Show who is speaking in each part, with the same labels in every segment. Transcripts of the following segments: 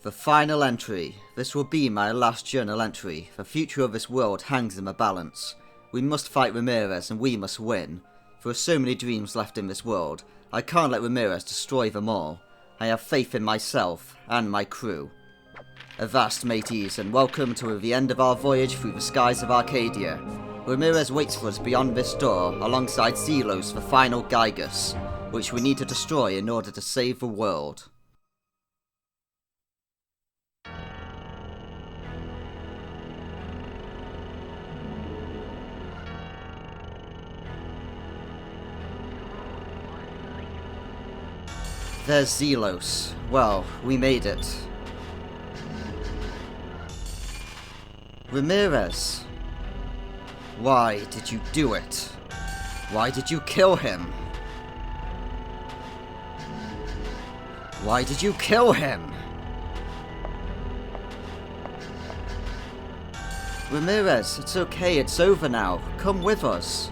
Speaker 1: The final entry. This will be my last journal entry. The future of this world hangs in the balance. We must fight Ramirez and we must win. There are so many dreams left in this world. I can't let Ramirez destroy them all. I have faith in myself and my crew. Avast, mateys, and welcome to the end of our voyage through the skies of Arcadia. Ramirez waits for us beyond this door, alongside Zelos, the final Gigas, which we need to destroy in order to save the world. There's Zelos. Well, we made it. Ramirez. Why did you do it? Why did you kill him? Why did you kill him? Ramirez, it's okay, it's over now. Come with us.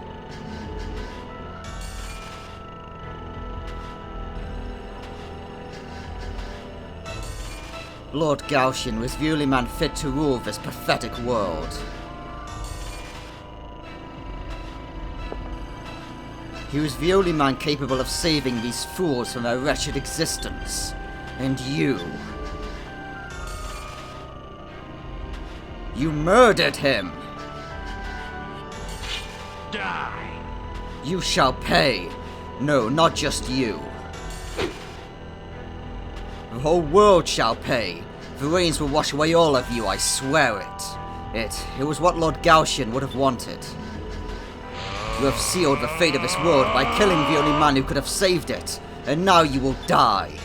Speaker 1: Lord Galcian was the only man fit to rule this pathetic world. He was the only man capable of saving these fools from their wretched existence. And you... you murdered him!
Speaker 2: Die!
Speaker 1: You shall pay! No, not just you. The whole world shall pay. The rains will wash away all of you, I swear it. It was what Lord Galcian would have wanted. You have sealed the fate of this world by killing the only man who could have saved it, and now you will die.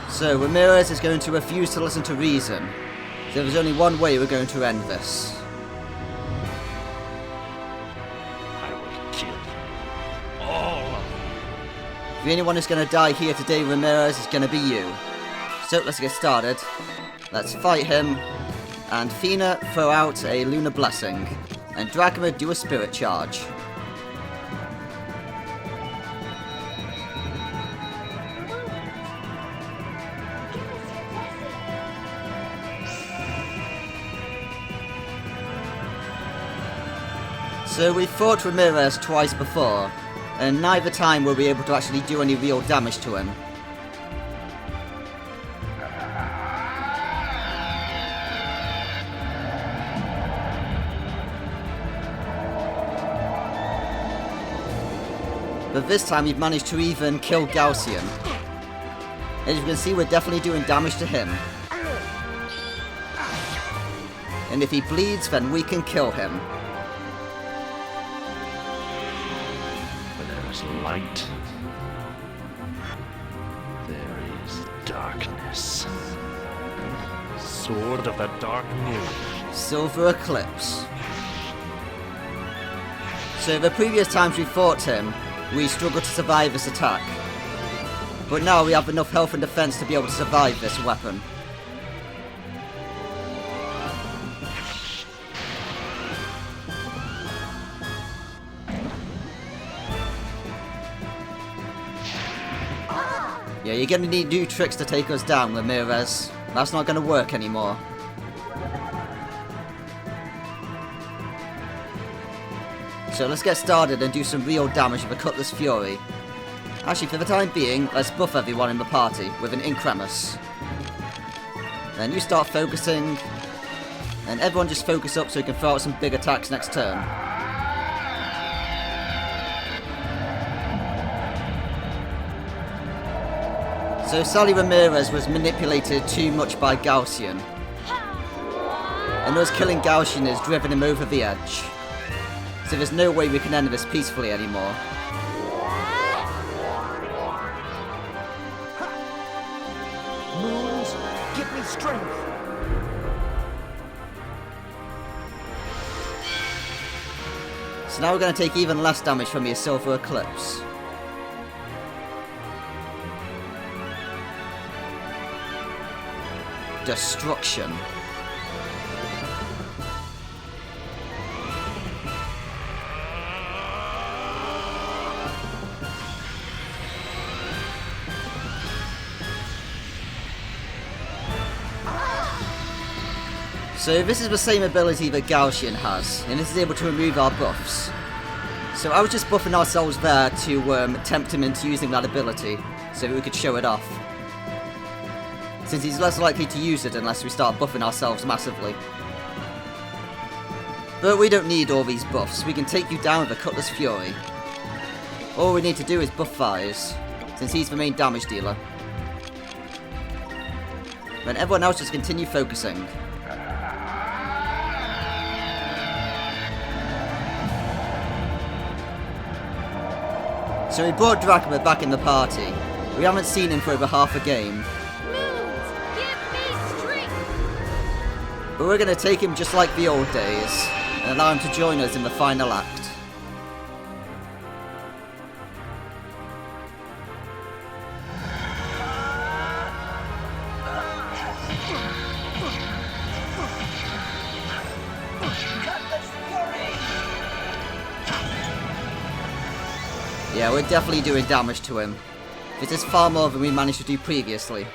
Speaker 1: So, Ramirez is going to refuse to listen to reason. There is only one way we're going to end this.
Speaker 2: I will kill you. All of you.
Speaker 1: The only one who's going to die here today, Ramirez, is going to be you. So, let's get started. Let's fight him. And Fina, throw out a Lunar Blessing. And Dragma, do a Spirit Charge. So we fought Ramirez twice before, and neither time were we able to actually do any real damage to him. But this time we've managed to even kill Galcian. As you can see, we're definitely doing damage to him. And if he bleeds, then we can kill him.
Speaker 2: Where there is light, there is darkness. Sword of the Dark Moon.
Speaker 1: Silver Eclipse. So the previous times we fought him, we struggled to survive this attack. But now we have enough health and defense to be able to survive this weapon. Yeah, you're gonna need new tricks to take us down, Ramirez. That's not gonna work anymore. So let's get started and do some real damage with the Cutlass Fury. Actually, for the time being, let's buff everyone in the party with an Incremus. Then you start focusing, and everyone just focus up so you can throw out some big attacks next turn. So Sally Ramirez was manipulated too much by Galcian. And us killing Galcian has driven him over the edge. So there's no way we can end this peacefully anymore.
Speaker 2: Moons, give me strength.
Speaker 1: So now we're going to take even less damage from your Silver Eclipse. Destruction. So this is the same ability that Galcian has, and this is able to remove our buffs. So I was just buffing ourselves there to tempt him into using that ability, so that we could show it off. Since he's less likely to use it unless we start buffing ourselves massively. But we don't need all these buffs, we can take you down with a Cutlass Fury. All we need to do is buff Fires, since he's the main damage dealer. Then everyone else just continue focusing. So we brought Drachma back in the party. We haven't seen him for over half a game.
Speaker 3: Moons, give me strength!
Speaker 1: But we're going to take him just like the old days, and allow him to join us in the final act. Yeah, we're definitely doing damage to him. This is far more than we managed to do previously.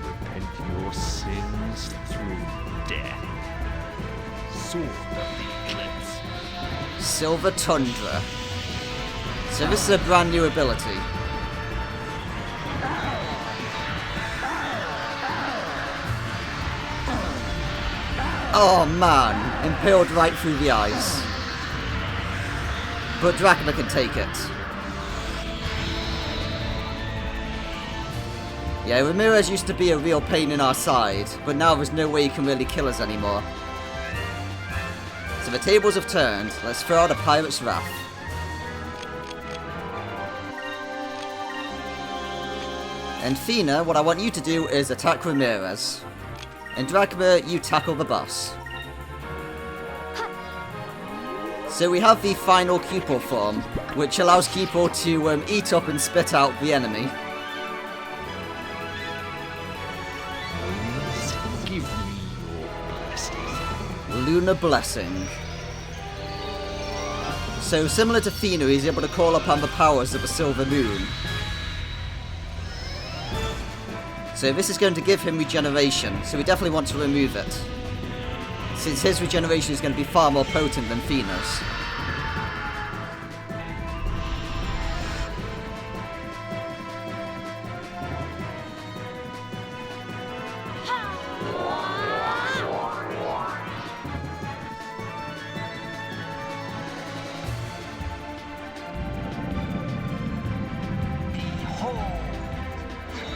Speaker 2: Repent your sins through death. Sword of the Eclipse.
Speaker 1: Silver Tundra. So this is a brand new ability. Oh man, impaled right through the eyes. But Drachma can take it. Yeah, Ramirez used to be a real pain in our side, but now there's no way he can really kill us anymore. So the tables have turned, let's throw out a Pirate's Wrath. And Fina, what I want you to do is attack Ramirez. And Drachma, you tackle the boss. So we have the final Cupel form, which allows Cupel to eat up and spit out the enemy.
Speaker 2: Give me your blessing.
Speaker 1: Lunar Blessing. So similar to Fina, he's able to call upon the powers of the Silver Moon. So this is going to give him regeneration, so we definitely want to remove it. Since his regeneration is going to be far more potent than Fina's.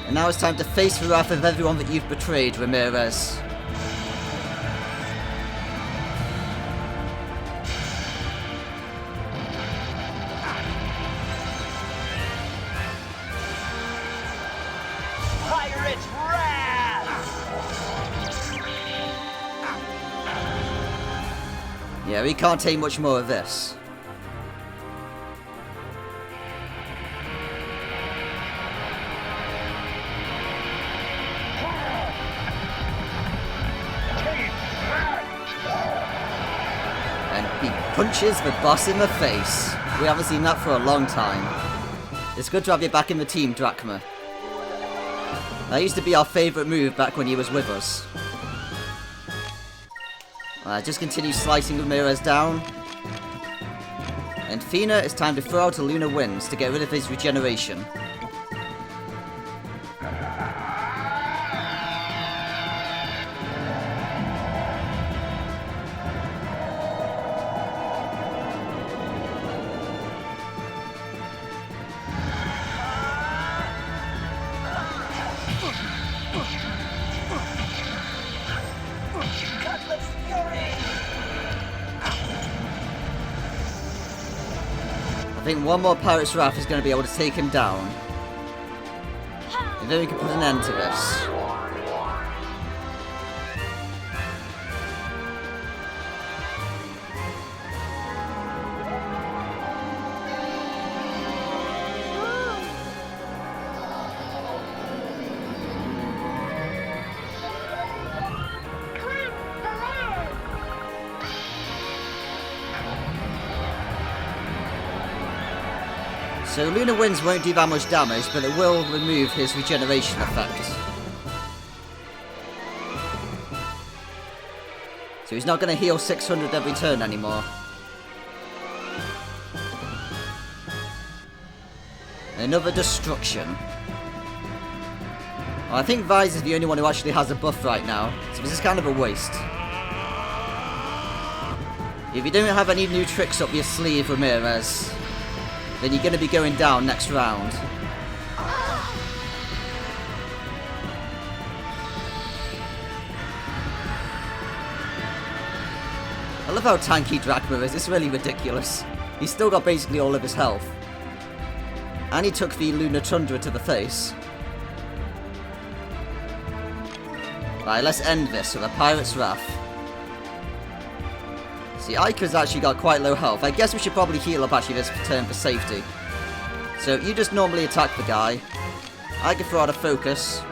Speaker 1: And now it's time to face the wrath of everyone that you've betrayed, Ramirez.
Speaker 4: Pirate's Wrath!
Speaker 1: Yeah, we can't take much more of this. Punches the boss in the face. We haven't seen that for a long time. It's good to have you back in the team, Drachma. That used to be our favourite move back when he was with us. Just continue slicing Ramirez down. And Fina, it's time to throw out a Lunar Winds to get rid of his regeneration.
Speaker 4: Cutlass Fury!
Speaker 1: I think one more Pirate's Wrath is going to be able to take him down. And then we can put an end to this. So Lunar Winds won't do that much damage, but it will remove his regeneration effect. So he's not going to heal 600 every turn anymore. Another destruction. Well, I think Vise is the only one who actually has a buff right now, so this is kind of a waste. If you don't have any new tricks up your sleeve, Ramirez, then you're going to be going down next round. I love how tanky Drachma is, it's really ridiculous. He's still got basically all of his health. And he took the Lunar Tundra to the face. Right, let's end this with a Pirate's Wrath. See, Ica's actually got quite low health. I guess we should probably heal up actually this turn for safety. So you just normally attack the guy. Ica throw out a focus.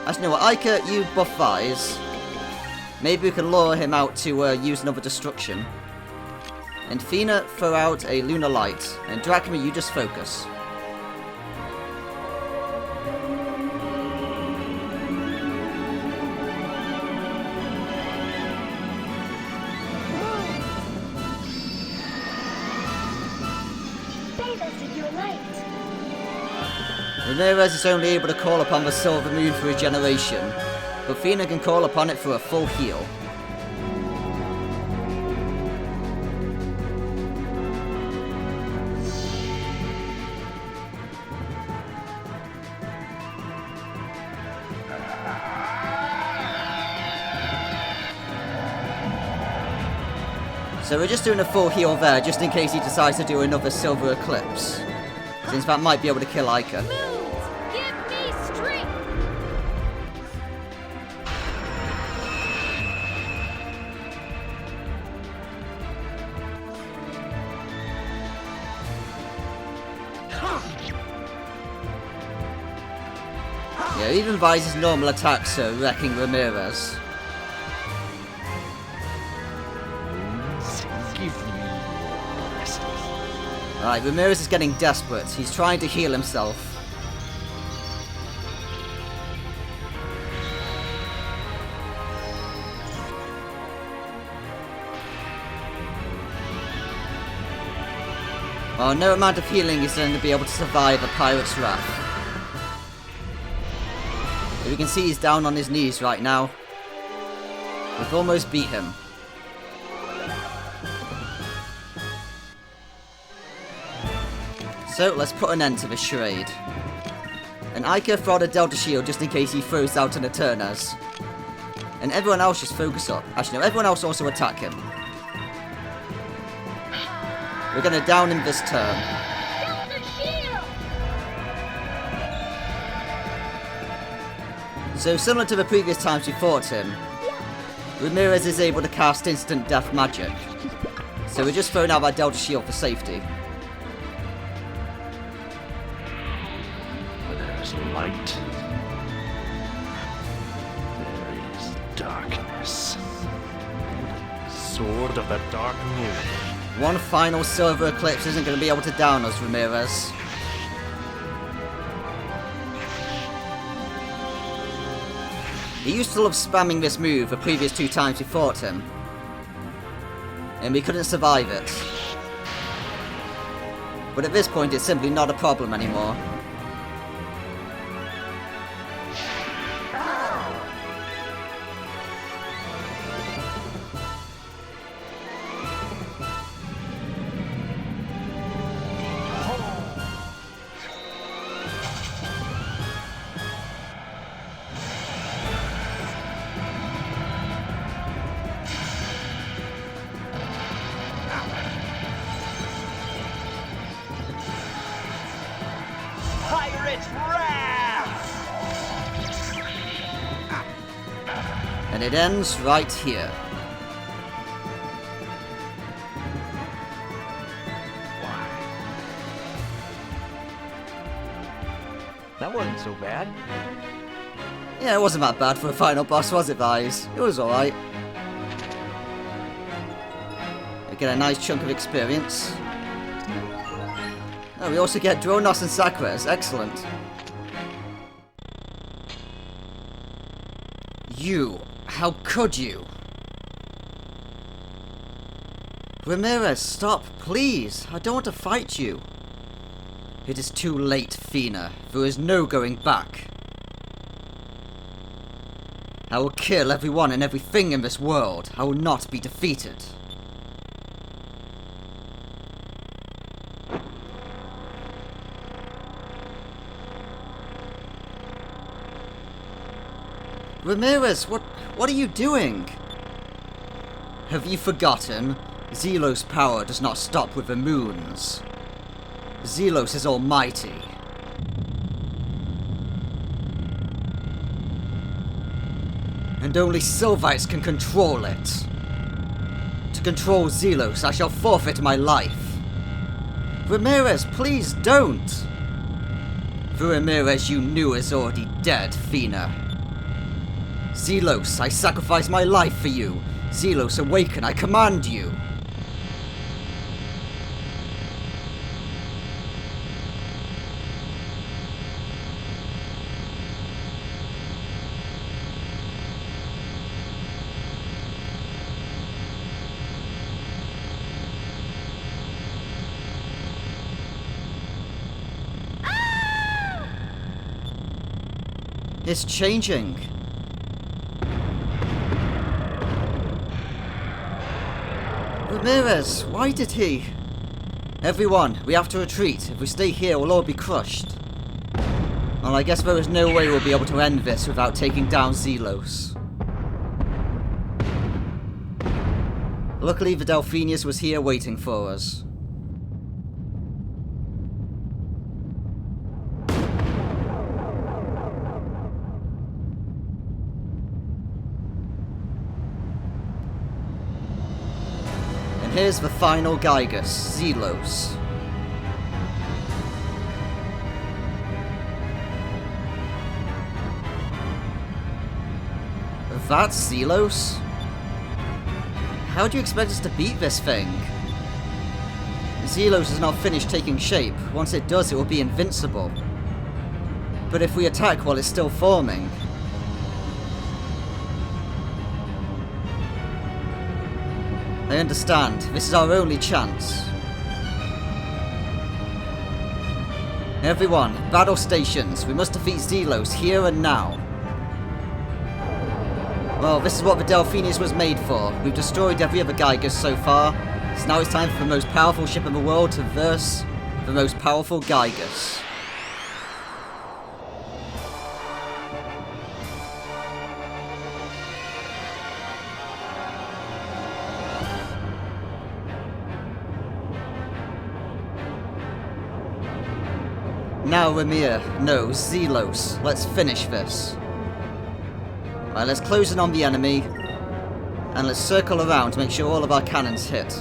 Speaker 1: Actually, you know what, Ica, you buff Vise. Maybe we can lure him out to use another destruction. And Fina, throw out a Lunar Light. And Drachma, you just focus. Ramirez is only able to call upon the Silver Moon for regeneration, but Fina can call upon it for a full heal. So we're just doing a full heal there, just in case he decides to do another Silver Eclipse, since that might be able to kill Ica.
Speaker 3: Give me strength!
Speaker 1: Yeah, even Vise's normal attacks are wrecking Ramirez.
Speaker 2: Give me your blessing.
Speaker 1: Alright, Ramirez is getting desperate. He's trying to heal himself. Oh, no amount of healing is going to be able to survive a Pirate's Wrath. We can see he's down on his knees right now. We've almost beat him. So let's put an end to this charade. And Ica throw out a Delta Shield just in case he throws out an Eternaz. And everyone else just focus up. Actually no, everyone else also attack him. We're gonna down him this turn.
Speaker 3: Delta Shield!
Speaker 1: So similar to the previous times we fought him, Ramirez is able to cast instant death magic. So we're just throwing out our Delta Shield for safety.
Speaker 2: There's light. There is darkness. Sword of the Dark Moon.
Speaker 1: One final Silver Eclipse isn't going to be able to down us, Ramirez. He used to love spamming this move the previous two times we fought him. And we couldn't survive it. But at this point it's simply not a problem anymore.
Speaker 4: Pirate's Wrath!
Speaker 1: And it ends right here.
Speaker 4: That wasn't so bad.
Speaker 1: Yeah, it wasn't that bad for a final boss, was it, guys? It was alright. I get a nice chunk of experience. Oh, we also get Dronos and Sakras. Excellent. You. How could you? Ramirez, stop, please. I don't want to fight you. It is too late, Fina. There is no going back. I will kill everyone and everything in this world. I will not be defeated. Ramirez, what are you doing? Have you forgotten? Zelos' power does not stop with the moons. Zelos is almighty. And only Sylvites can control it. To control Zelos, I shall forfeit my life. Ramirez, please don't! The Ramirez you knew is already dead, Fina. Zelos, I sacrifice my life for you. Zelos, awaken, I command you. It's changing. Ramirez, why did he? Everyone, we have to retreat. If we stay here, we'll all be crushed. Well, I guess there is no way we'll be able to end this without taking down Zelos. Luckily, the Delphinius was here waiting for us. Here's the final Gigas, Zelos. That's Zelos? How do you expect us to beat this thing? Zelos has not finished taking shape. Once it does, it will be invincible. But if we attack while it's still forming... I understand. This is our only chance. Everyone, battle stations. We must defeat Zelos here and now. Well, this is what the Delphinius was made for. We've destroyed every other Gigas so far. So now it's time for the most powerful ship in the world to verse the most powerful Gigas. Now Ramirez, no, Zelos, let's finish this. Right, let's close in on the enemy, and let's circle around to make sure all of our cannons hit.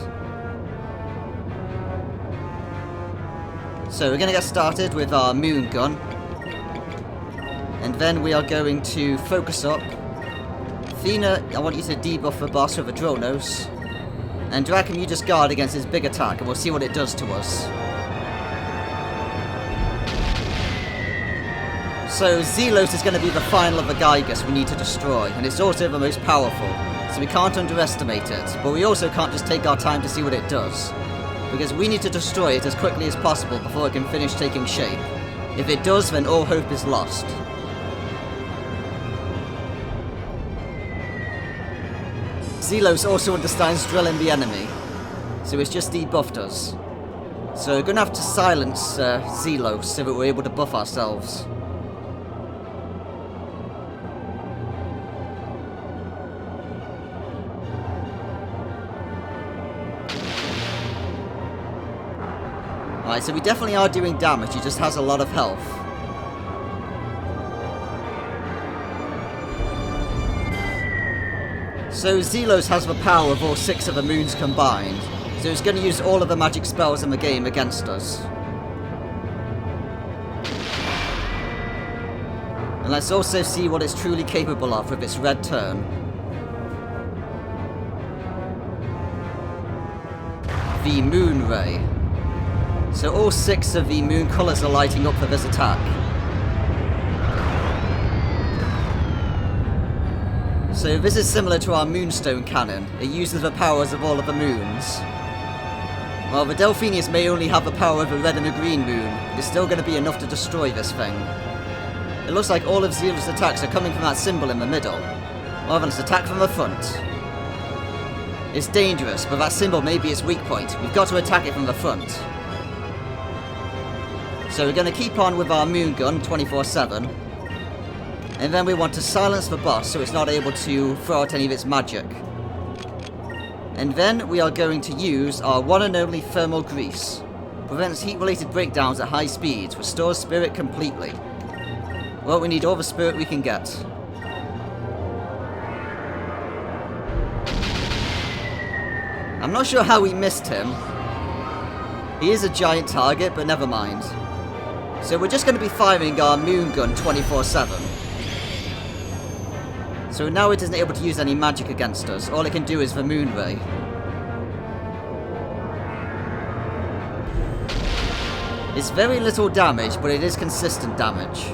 Speaker 1: So we're going to get started with our moon gun, and then we are going to focus up. Fina, I want you to debuff the boss with a Dronos, and Draken, you just guard against his big attack, and we'll see what it does to us. So Zelos is going to be the final of the Gigas we need to destroy, and it's also the most powerful, so we can't underestimate it, but we also can't just take our time to see what it does, because we need to destroy it as quickly as possible before it can finish taking shape. If it does, then all hope is lost. Zelos also understands drilling the enemy, so it's just debuffed us. So we're going to have to silence Zelos so that we're able to buff ourselves. Alright, so we definitely are doing damage, he just has a lot of health. So Zelos has the power of all 6 of the moons combined, so it's going to use all of the magic spells in the game against us. And let's also see what it's truly capable of with its red turn. The Moon Ray. So all 6 of the moon colours are lighting up for this attack. So this is similar to our Moonstone Cannon. It uses the powers of all of the moons. While the Delphinius may only have the power of the red and the green moon, it is still going to be enough to destroy this thing. It looks like all of Zelos' attacks are coming from that symbol in the middle, rather than its attack from the front. It's dangerous, but that symbol may be its weak point. We've got to attack it from the front. So we're going to keep on with our moon gun 24/7. And then we want to silence the boss so it's not able to throw out any of its magic. And then we are going to use our one and only thermal grease. Prevents heat-related breakdowns at high speeds, restores spirit completely. Well, we need all the spirit we can get. I'm not sure how we missed him. He is a giant target, but never mind. So we're just going to be firing our moon gun 24/7. So now it isn't able to use any magic against us. All it can do is the moon ray. It's very little damage, but it is consistent damage.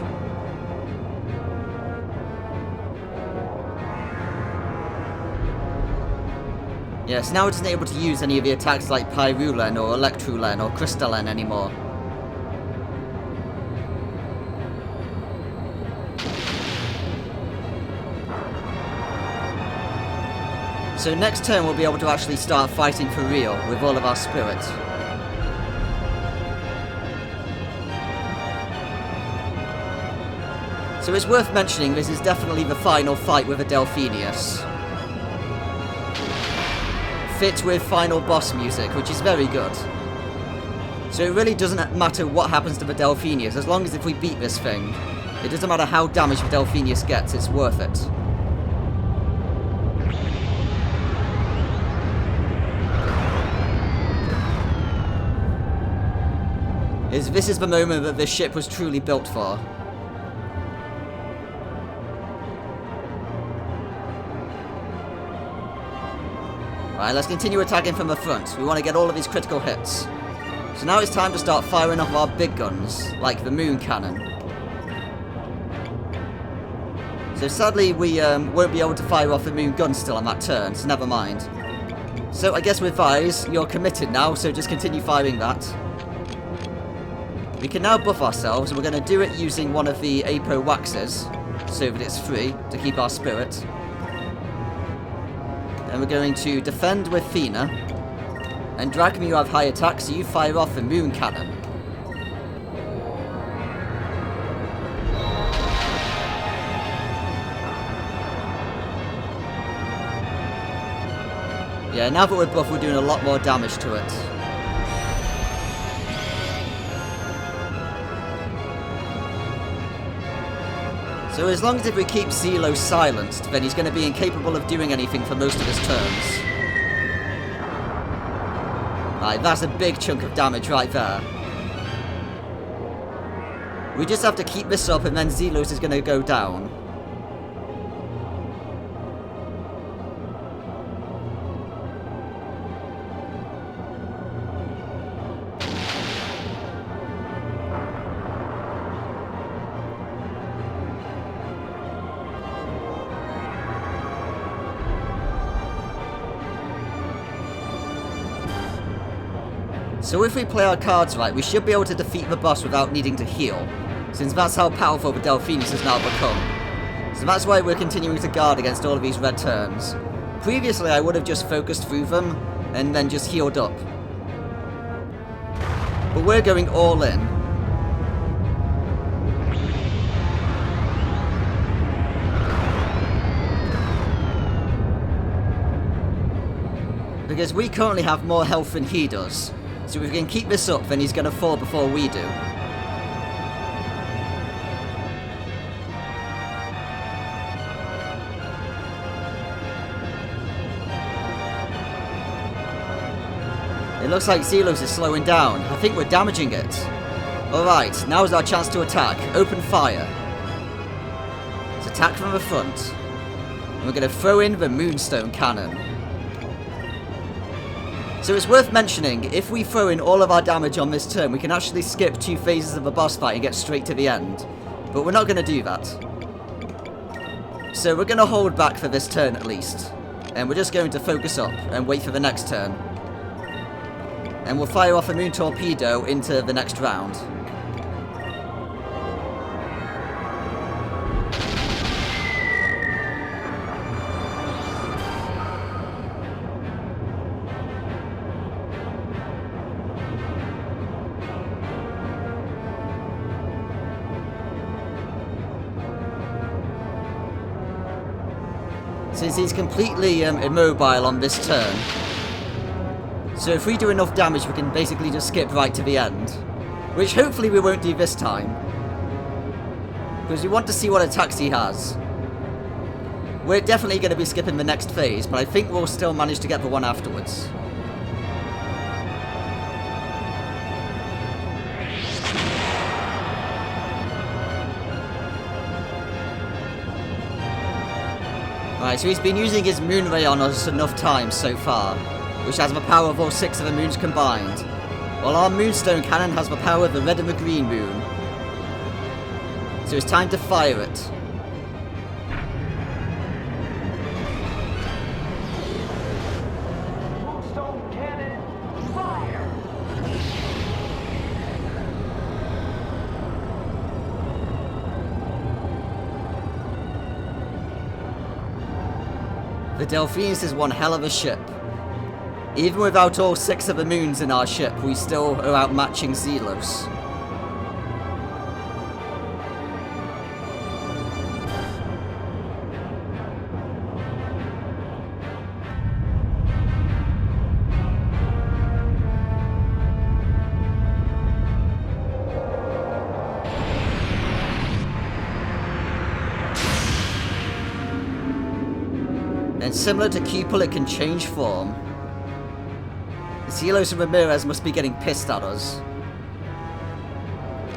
Speaker 1: Yes, now it isn't able to use any of the attacks like Pyrulen or Electrulen or Crystallen anymore. So next turn we'll be able to actually start fighting for real with all of our spirit. So it's worth mentioning this is definitely the final fight with the Delphinius. Fit with final boss music, which is very good. So it really doesn't matter what happens to the Delphinius, as long as if we beat this thing. It doesn't matter how damaged the Delphinius gets, it's worth it. This is the moment that this ship was truly built for. Right, let's continue attacking from the front. We want to get all of these critical hits. So now it's time to start firing off our big guns, like the moon cannon. So sadly we won't be able to fire off the moon gun still on that turn, so never mind. So I guess with Vise, you're committed now, so just continue firing that. We can now buff ourselves, and we're going to do it using one of the Apo waxes, so that it's free to keep our spirit. And we're going to defend with Fina. And Dracma, you have high attack, so you fire off the moon cannon. Yeah, now that we're buff, we're doing a lot more damage to it. So as long as if we keep Zelos silenced, then he's going to be incapable of doing anything for most of his turns. Right, that's a big chunk of damage right there. We just have to keep this up and then Zelos is going to go down. So if we play our cards right, we should be able to defeat the boss without needing to heal, since that's how powerful the Delphinius has now become. So that's why we're continuing to guard against all of these red turns. Previously I would have just focused through them, and then just healed up. But we're going all in. Because we currently have more health than he does. So if we can keep this up, then he's going to fall before we do. It looks like Zelos is slowing down. I think we're damaging it. Alright, now's our chance to attack. Open fire. Let's attack from the front. And we're going to throw in the Moonstone Cannon. So it's worth mentioning, if we throw in all of our damage on this turn, we can actually skip 2 phases of a boss fight and get straight to the end. But we're not going to do that. So we're going to hold back for this turn at least. And we're just going to focus up and wait for the next turn. And we'll fire off a moon torpedo into the next round. Since he's completely immobile on this turn. So if we do enough damage, we can basically just skip right to the end. Which hopefully we won't do this time. Because we want to see what attacks he has. We're definitely going to be skipping the next phase, but I think we'll still manage to get the one afterwards. Right, so he's been using his moon ray on us enough times so far, which has the power of all 6 of the moons combined, while our moonstone cannon has the power of the red and the green moon. So it's time to fire it.
Speaker 4: Moonstone cannon, fire!
Speaker 1: The Delphinus is one hell of a ship. Even without all 6 of the moons in our ship, we still are outmatching Zelos. And similar to Cupel, it can change form. Zelos and Ramirez must be getting pissed at us.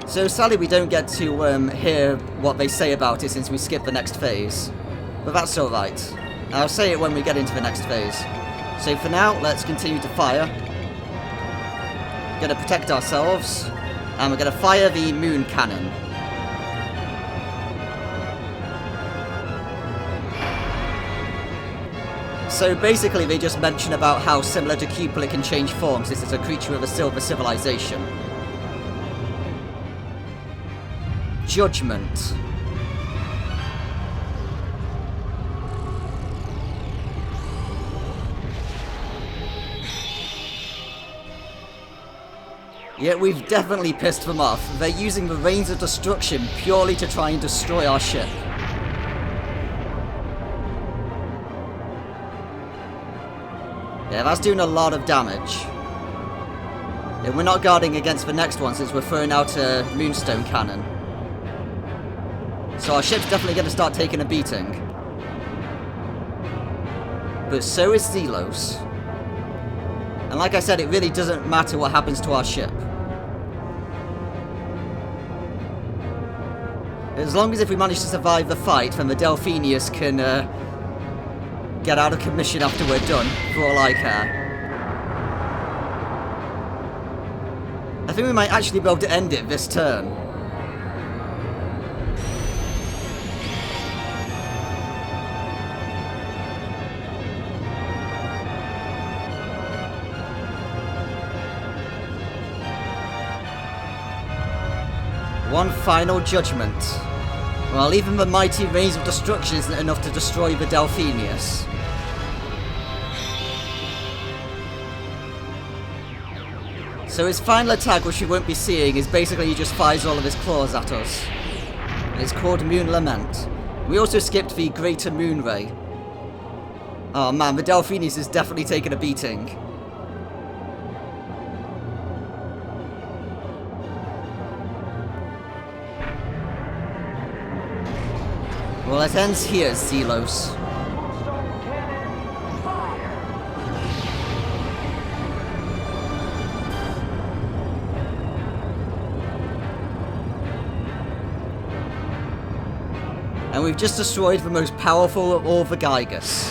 Speaker 1: So sadly we don't get to hear what they say about it since we skipped the next phase. But that's alright. I'll say it when we get into the next phase. So for now, let's continue to fire. We're gonna protect ourselves. And we're gonna fire the moon cannon. So basically they just mention about how similar to Cupel it can change forms since it's a creature of a silver civilization. Judgment. Yet we've definitely pissed them off. They're using the Rains of Destruction purely to try and destroy our ship. Yeah, that's doing a lot of damage. And we're not guarding against the next one since we're throwing out a moonstone cannon. So our ship's definitely going to start taking a beating. But so is Zelos. And like I said, it really doesn't matter what happens to our ship. As long as if we manage to survive the fight, then the Delphinius can get out of commission after we're done, for all I care. I think we might actually be able to end it this turn. One final judgment. Well, even the mighty Rains of Destruction isn't enough to destroy the Delphinius. So his final attack, which we won't be seeing, is basically he just fires all of his claws at us. And it's called Moon Lament. We also skipped the Greater Moon Ray. Oh man, the Delphinius is definitely taking a beating. Well, it ends here, Zelos.
Speaker 4: Moonstone cannon, fire!
Speaker 1: And we've just destroyed the most powerful of all the Gigas.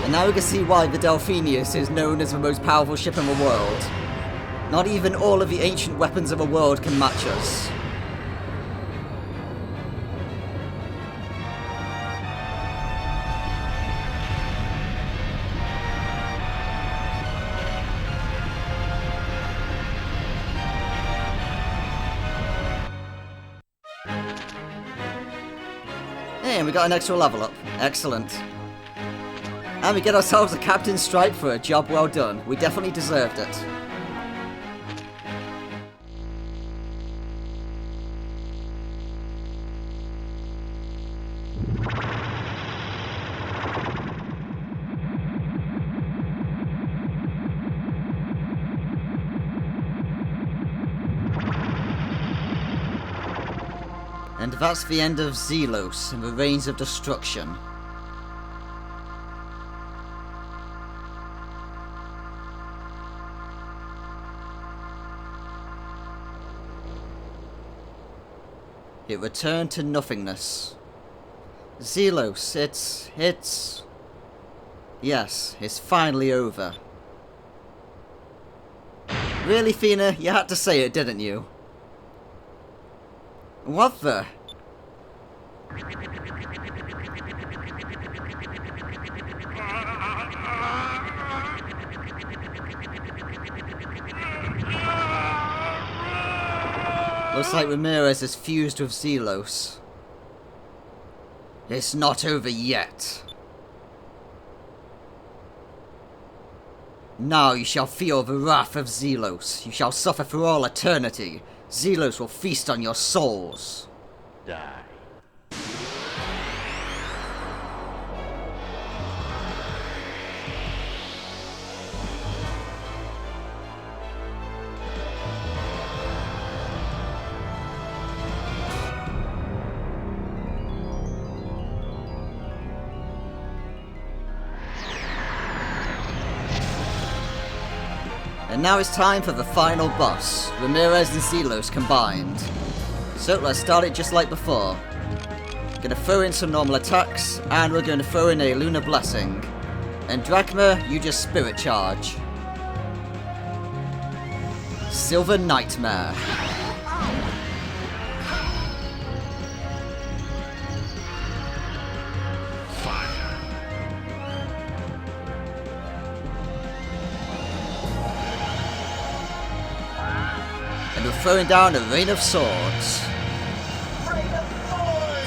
Speaker 1: And now we can see why the Delphinius is known as the most powerful ship in the world. Not even all of the ancient weapons of the world can match us. Hey, and we got an extra level up. Excellent. And we get ourselves a captain's stripe for a job well done. We definitely deserved it. And that's the end of Zelos and the Reigns of Destruction. It returned to nothingness. Zelos, yes, it's finally over. Really, Fina? You had to say it, didn't you? What the? Looks like Ramirez is fused with Zelos. It's not over yet. Now you shall feel the wrath of Zelos. You shall suffer for all eternity. Zelos will feast on your souls.
Speaker 2: Die.
Speaker 1: And now it's time for the final boss, Ramirez and Zelos combined. So let's start it just like before. Gonna throw in some normal attacks, and we're going to throw in a Lunar Blessing. And Drachma, you just Spirit Charge. Silver Nightmare. And we're throwing down a Rain of Swords.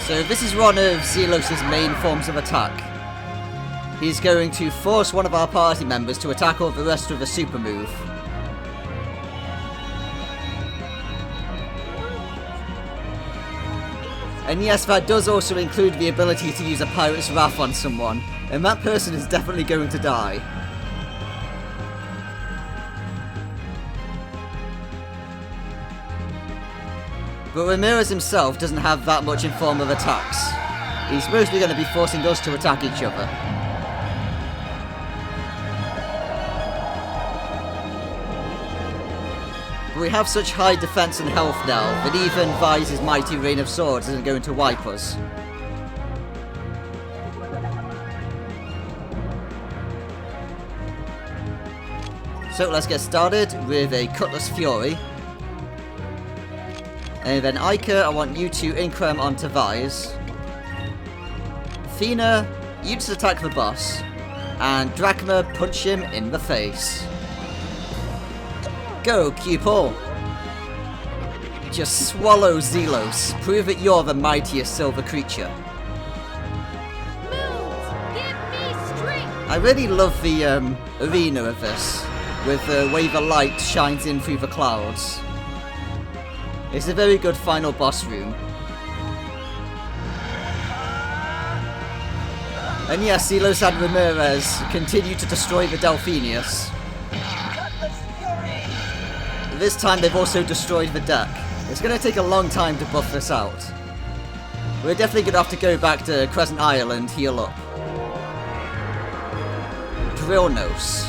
Speaker 1: So this is one of Zelos' main forms of attack. He's going to force one of our party members to attack all the rest with a super move. And yes, that does also include the ability to use a Pirate's Wrath on someone, and that person is definitely going to die. But Ramirez himself doesn't have that much in form of attacks. He's mostly going to be forcing us to attack each other. But we have such high defense and health now that even Vise's mighty Rain of Swords isn't going to wipe us. So let's get started with a Cutlass Fury. And then Ica, I want you to increm onto Vise. Fina, you just attack the boss. And Drachma, punch him in the face. Go, Cupol. Just swallow Zelos. Prove that you're the mightiest silver creature.
Speaker 3: Moons, give me strength.
Speaker 1: I really love the arena of this, with the way the light shines in through the clouds. It's a very good final boss room. And yes, Zelos and Ramirez continue to destroy the Delphinius. This time they've also destroyed the deck. It's going to take a long time to buff this out. We're definitely going to have to go back to Crescent Isle and heal up. Drill Nose.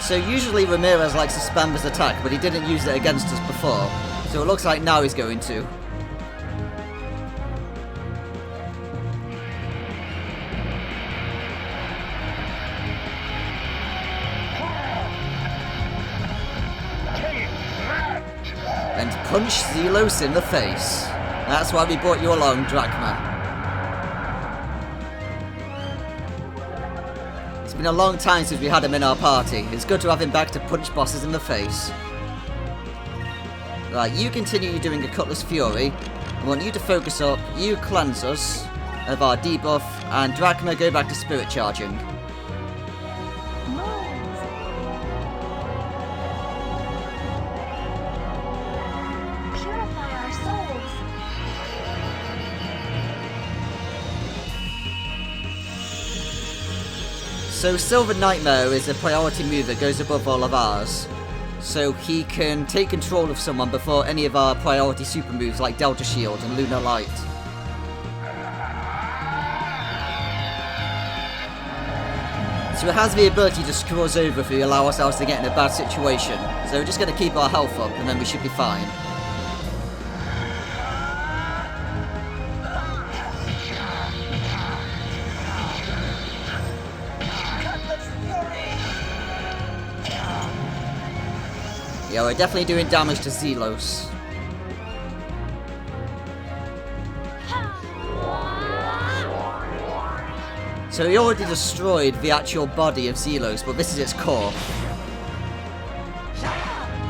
Speaker 1: So usually Ramirez likes to spam his attack, but he didn't use it against us before. So it looks like now he's going to. punch Zelos in the face. That's why we brought you along, Drachma. It's been a long time since we had him in our party. It's good to have him back to punch bosses in the face. Right, you continue doing a Cutlass Fury. I want you to focus up. You cleanse us of our debuff. And Drachma, go back to spirit charging.
Speaker 3: Purify our souls.
Speaker 1: So Silver Nightmare is a priority move that goes above all of ours. So he can take control of someone before any of our priority super moves like Delta Shield and Lunar Light. So it has the ability to screw us over if we allow ourselves to get in a bad situation. So we're just going to keep our health up and then we should be fine. Yeah, we're definitely doing damage to Zelos. So he already destroyed the actual body of Zelos, but this is its core.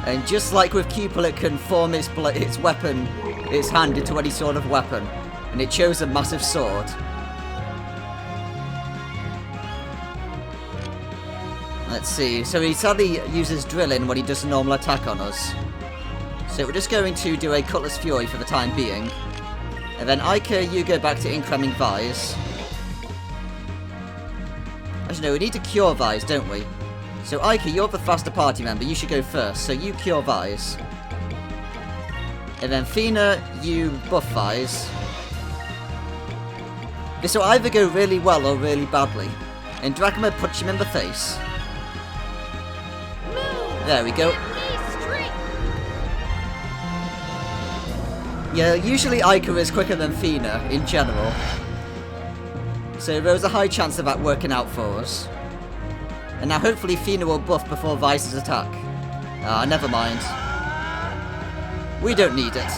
Speaker 1: And just like with Cupel, it can form its weapon, its hand into any sort of weapon. And it chose a massive sword. Let's see, so he sadly uses drilling when he does a normal attack on us. So we're just going to do a Cutlass Fury for the time being. And then Ica, you go back to incoming Vise. Actually no, we need to cure Vise, don't we? So Ica, you're the faster party member, you should go first, so you cure Vise. And then Fina, you buff Vise. This will either go really well or really badly. And Drachma, punch him in the face. There we go. Yeah, usually Ica is quicker than Fina, in general. So there was a high chance of that working out for us. And now hopefully Fina will buff before Vice's attack. Ah, never mind. We don't need it.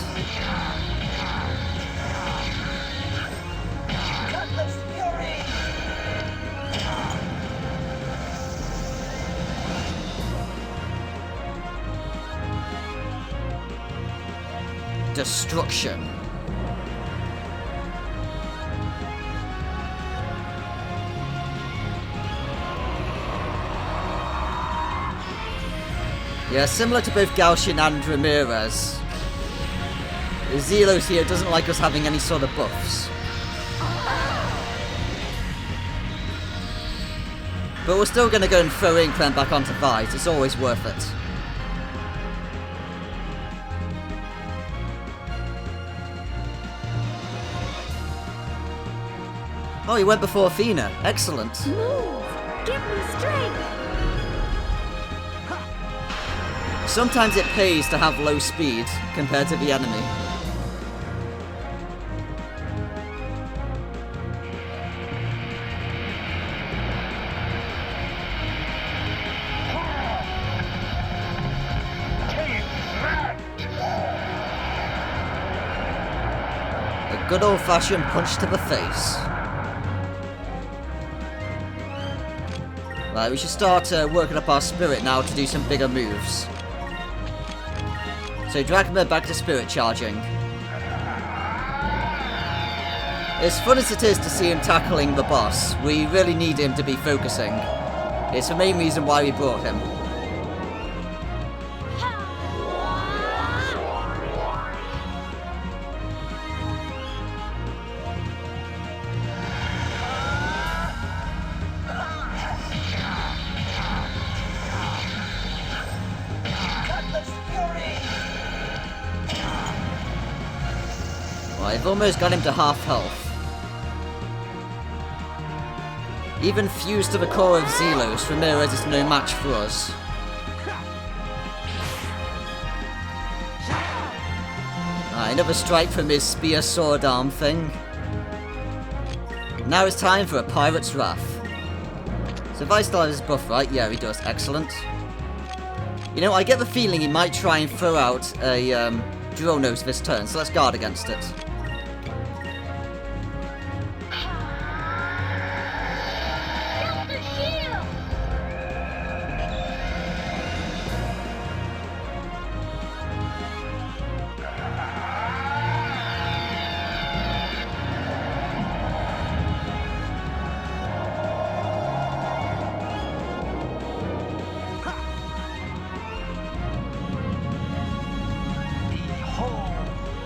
Speaker 4: Cutlass Fury!
Speaker 1: Destruction. Yeah, similar to both Galcian and Ramirez. Zelos here doesn't like us having any sort of buffs. But we're still going to go and throw Inkland back onto Vise, it's always worth it. Oh, he went before Athena. Excellent.
Speaker 3: Move! Give me strength!
Speaker 1: Sometimes it pays to have low speed compared to the enemy. A good old-fashioned punch to the face. Right, we should start working up our spirit now to do some bigger moves. So Drachma back to spirit charging. As fun as it is to see him tackling the boss, we really need him to be focusing. It's the main reason why we brought him. I've almost got him to half health. Even fused to the core of Zelos, Ramirez is no match for us. Another strike from his spear sword arm thing. Now it's time for a Pirate's Wrath. So Vice still has his buff, right? Yeah, he does. Excellent. You know, I get the feeling he might try and throw out a drill nose this turn, so let's guard against it.
Speaker 3: Delta shield!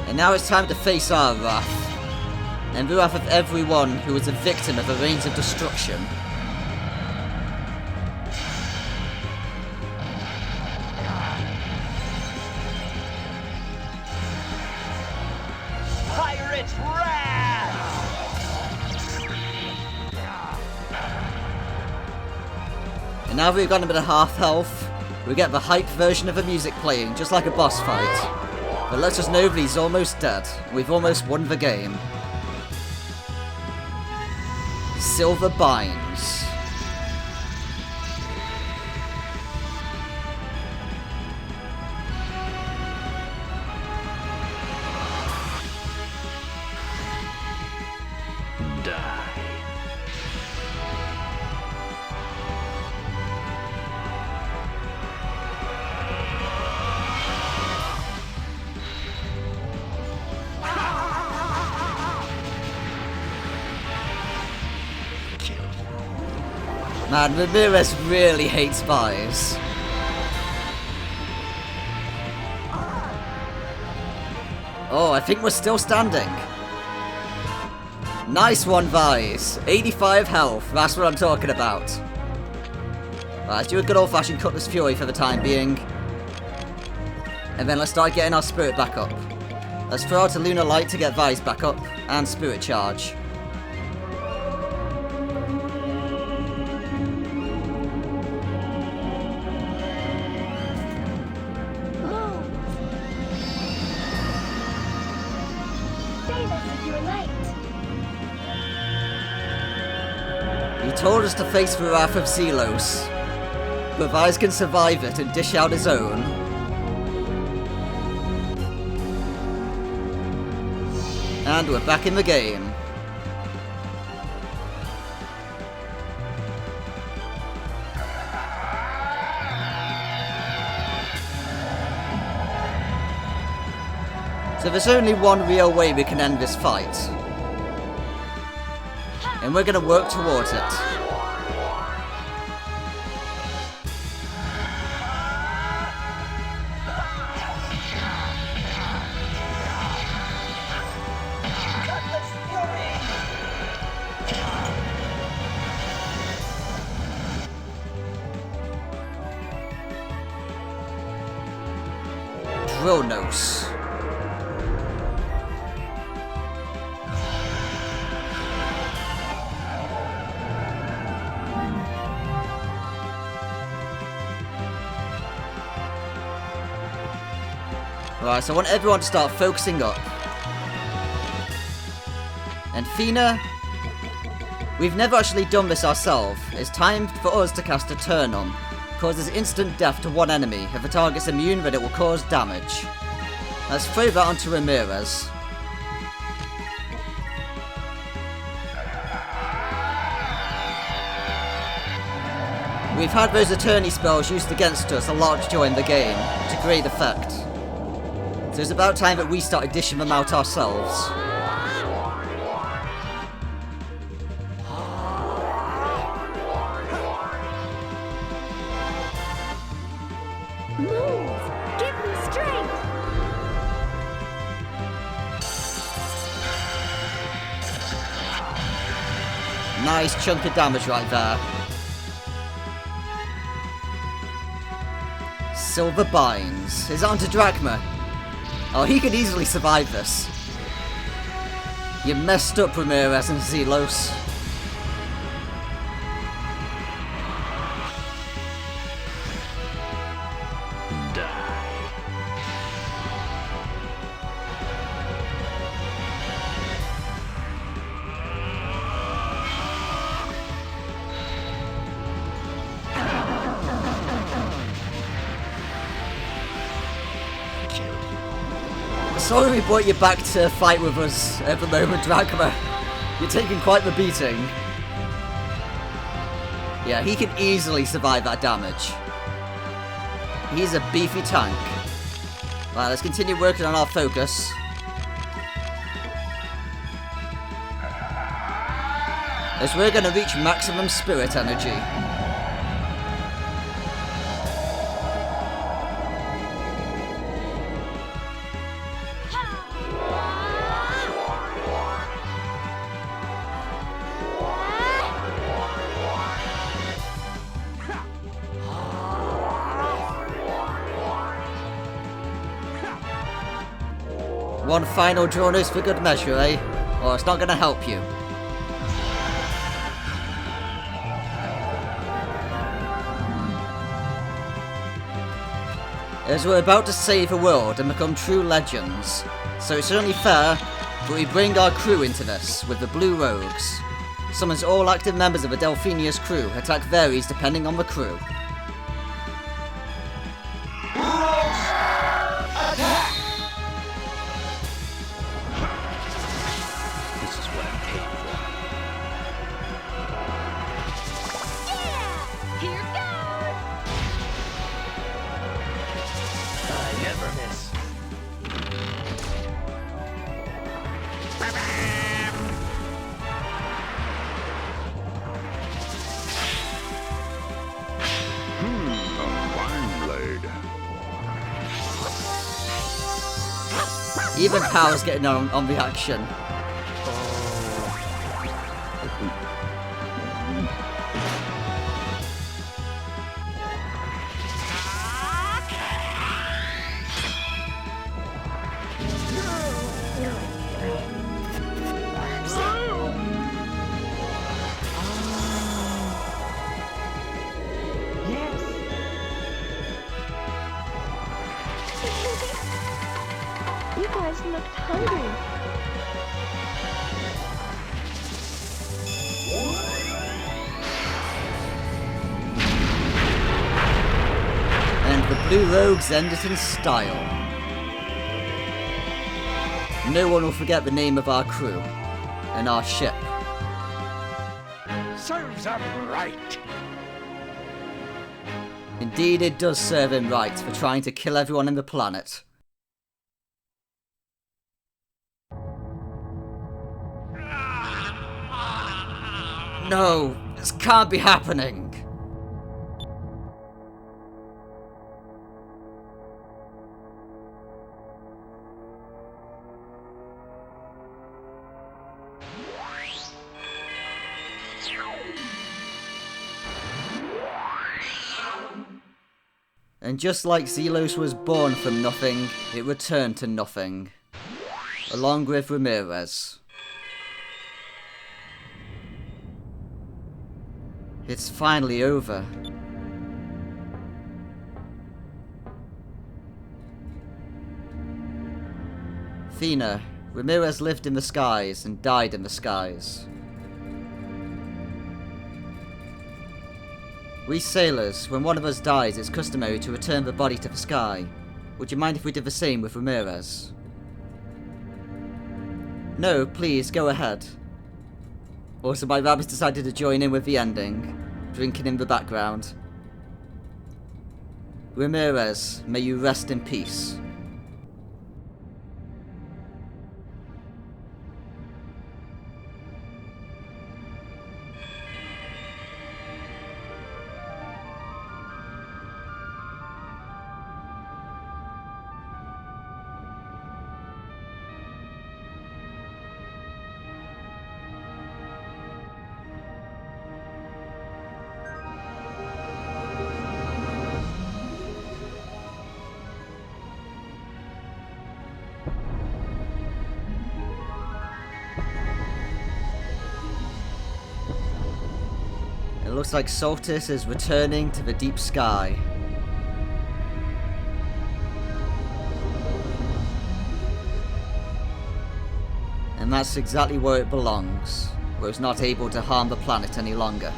Speaker 1: And now it's time to face our wrath. And the wrath of everyone who is a victim of the reigns of destruction.
Speaker 4: Pirate wrath!
Speaker 1: And now we've got a bit of half health, we get the hype version of the music playing, just like a boss fight. But let's just know that he's almost dead. We've almost won the game. Silver binds.
Speaker 2: Die.
Speaker 1: Man, Ramirez really hates spies. Oh, I think we're still standing. Nice one, Vise. 85 health, that's what I'm talking about. Let's do a good old-fashioned Cutlass Fury for the time being. And then let's start getting our spirit back up. Let's throw out a Lunar Light to get Vise back up, and Spirit Charge.
Speaker 3: Save us with your light.
Speaker 1: He told us to face the wrath of Zelos, but Vise can survive it and dish out his own. And we're back in the game. So there's only one real way we can end this fight. And we're gonna work towards it.
Speaker 4: Cutlass Fury!
Speaker 1: Drill nose. Right, so I want everyone to start focusing up. And Fina, we've never actually done this ourselves. It's time for us to cast a turn on. Causes instant death to one enemy. If the target's immune, then it will cause damage. Let's throw that onto Ramirez. We've had those attorney spells used against us a lot during the game, to great effect. So it's about time that we started dishing them out ourselves.
Speaker 3: Move! Give me strength!
Speaker 1: Nice chunk of damage right there. Silver binds. Is that onto Drachma? Oh, he could easily survive this. You messed up, Ramirez and Zelos. Sorry we brought you back to fight with us at the moment, Drachma. You're taking quite the beating. Yeah, he can easily survive that damage. He's a beefy tank. Right, let's continue working on our focus. As we're going to reach maximum spirit energy. One final draw nose for good measure, eh? Or it's not going to help you. As we're about to save a world and become true legends, so it's only fair that we bring our crew into this with the Blue Rogues. Summons all active members of a Delphinia's crew. Attack varies depending on the crew.
Speaker 2: This is what I'm paid for.
Speaker 3: Yeah! Here goes!
Speaker 4: I never miss.
Speaker 1: Even Power's getting on the action.
Speaker 3: You guys looked hungry.
Speaker 1: And the Blue Rogues end it in style. No one will forget the name of our crew and our ship.
Speaker 2: Serves up right.
Speaker 1: Indeed, it does serve him right for trying to kill everyone in the planet. No, this can't be happening. And just like Zelos was born from nothing, it returned to nothing. Along with Ramirez. It's finally over. Athena, Ramirez lived in the skies and died in the skies. We sailors, when one of us dies, it's customary to return the body to the sky. Would you mind if we did the same with Ramirez? No, please, go ahead. Also, my rabbits decided to join in with the ending, drinking in the background. Ramirez, may you rest in peace. It looks like Soltis is returning to the deep sky. And that's exactly where it belongs, where it's not able to harm the planet any longer.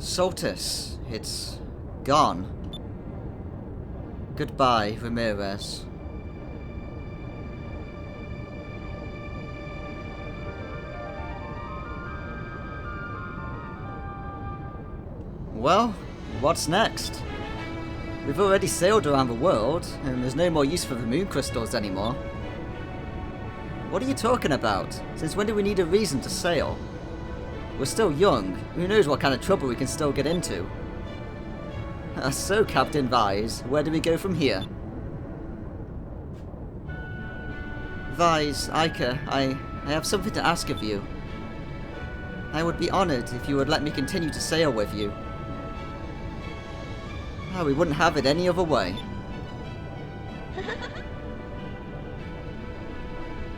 Speaker 1: Soltis, it's gone. Goodbye, Ramirez. Well, what's next? We've already sailed around the world, and there's no more use for the moon crystals anymore. What are you talking about? Since when do we need a reason to sail? We're still young. Who knows what kind of trouble we can still get into? So, Captain Vise, where do we go from here? Vise, Ica, I have something to ask of you. I would be honoured if you would let me continue to sail with you. We wouldn't have it any other way.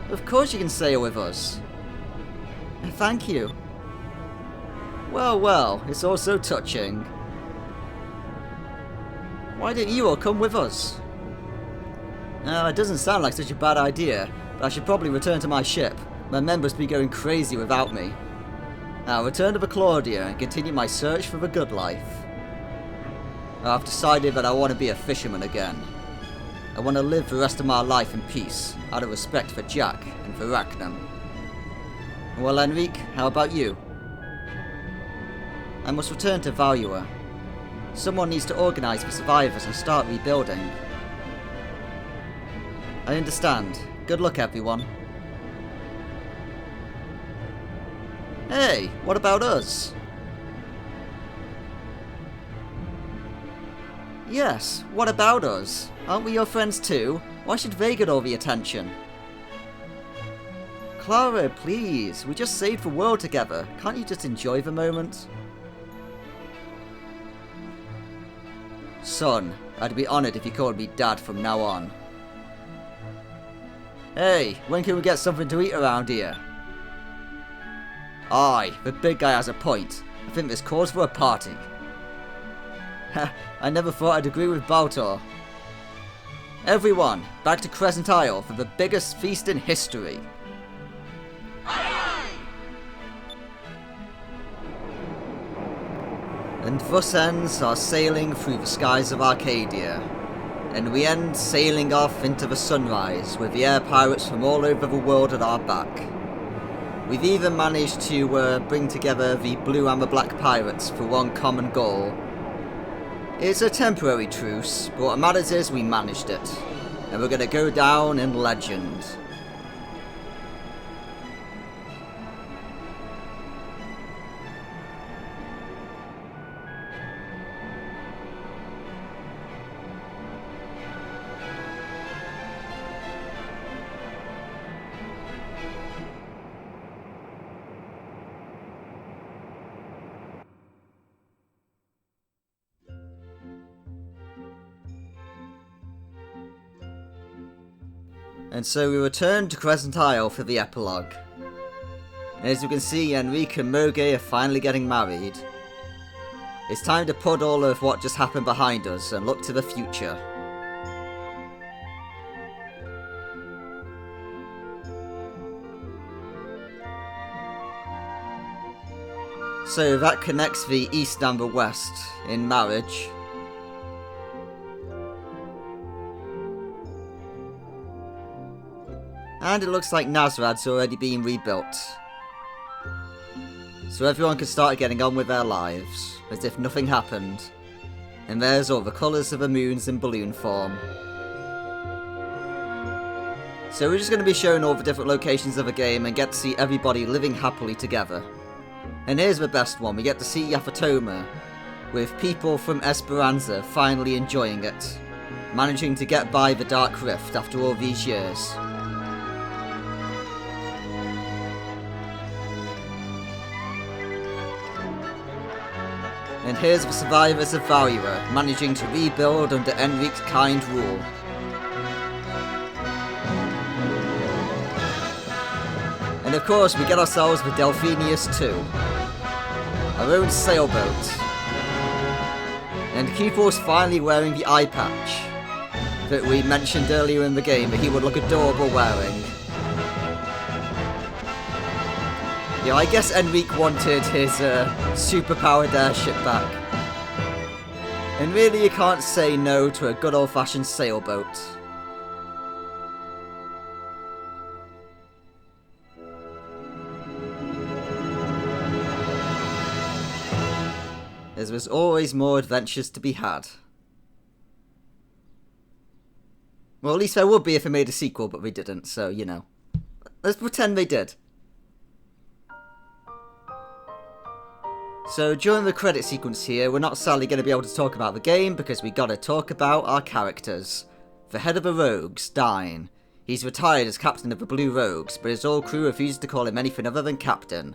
Speaker 1: Of course you can sail with us. Thank you. Well, well, it's all so touching. Why don't you all come with us? It doesn't sound like such a bad idea, but I should probably return to my ship. My men must be going crazy without me. I'll return to the Claudia and continue my search for the good life. I've decided that I want to be a fisherman again. I want to live the rest of my life in peace, out of respect for Jack and for Rackham. Well, Enrique, how about you? I must return to Valua. Someone needs to organise the survivors and start rebuilding. I understand. Good luck, everyone. Hey, what about us? Yes, what about us? Aren't we your friends too? Why should they get all the attention? Clara, please. We just saved the world together. Can't you just enjoy the moment? Son, I'd be honoured if you called me Dad from now on. Hey, when can we get something to eat around here? Aye, the big guy has a point. I think there's cause for a party. I never thought I'd agree with Baltor. Everyone, back to Crescent Isle for the biggest feast in history. And thus ends our sailing through the skies of Arcadia. And we end sailing off into the sunrise with the air pirates from all over the world at our back. We've even managed to bring together the blue and the black pirates for one common goal. It's a temporary truce, but what matters is we managed it. And we're going to go down in legend. And so we return to Crescent Isle for the epilogue. And as you can see, Enrique and Moge are finally getting married. It's time to put all of what just happened behind us and look to the future. So that connects the East and the West in marriage. And it looks like Nazrad's already being rebuilt. So everyone can start getting on with their lives, as if nothing happened. And there's all the colours of the moons in balloon form. So we're just going to be showing all the different locations of the game and get to see everybody living happily together. And here's the best one, we get to see Yaphatoma, with people from Esperanza finally enjoying it, managing to get by the Dark Rift after all these years. And here's the survivors of Valua, managing to rebuild under Enrique's kind rule. And of course we get ourselves the Delphinius too. Our own sailboat. And Keepor's finally wearing the eye patch that we mentioned earlier in the game that he would look adorable wearing. Yeah, I guess Enrique wanted his superpowered airship back. And really you can't say no to a good old-fashioned sailboat. There was always more adventures to be had. Well, at least there would be if they made a sequel, but they didn't, so, you know. Let's pretend they did. So, during the credit sequence here, we're not sadly going to be able to talk about the game, because we gotta talk about our characters. The head of the Rogues, Dine. He's retired as captain of the Blue Rogues, but his old crew refuses to call him anything other than captain.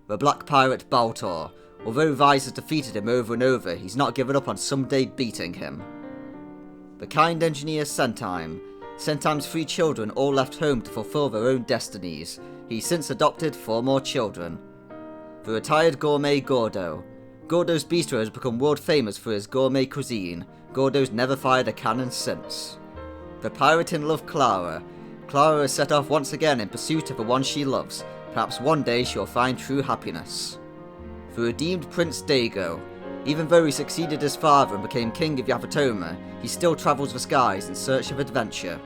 Speaker 1: The Black Pirate, Baltor. Although Vyse has defeated him over and over, he's not given up on someday beating him. The kind engineer, Centime. Centime's 3 children all left home to fulfill their own destinies. He's since adopted 4 more children. The retired gourmet, Gordo. Gordo's bistro has become world famous for his gourmet cuisine. Gordo's never fired a cannon since. The pirate in love, Clara. Clara has set off once again in pursuit of the one she loves. Perhaps one day she'll find true happiness. The redeemed Prince Dago. Even though he succeeded his father and became king of Yavatoma, he still travels the skies in search of adventure.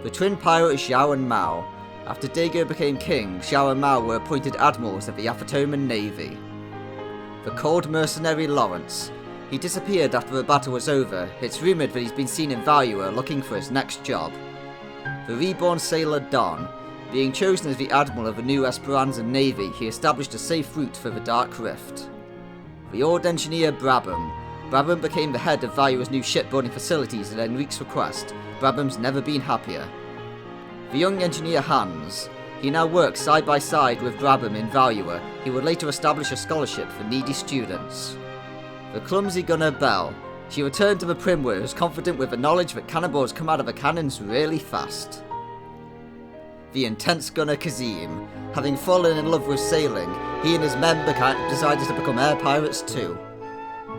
Speaker 1: The twin pirate Xiao and Mao. After Dago became king, Xiao and Mao were appointed admirals of the Yavatoman Navy. The cold mercenary Lawrence. He disappeared after the battle was over. It's rumoured that he's been seen in Valua looking for his next job. The reborn sailor Don. Being chosen as the admiral of the new Esperanza Navy, he established a safe route for the Dark Rift. The old engineer Brabham. Brabham became the head of Valua's new shipbuilding facilities at Enrique's request. Brabham's never been happier. The young engineer Hans. He now works side by side with Brabham in Valua. He would later establish a scholarship for needy students. The clumsy gunner Belle. She returned to the Primrose, confident with the knowledge that cannonballs come out of the cannons really fast. The intense gunner Kazim. Having fallen in love with sailing, he and his men decided to become air pirates too.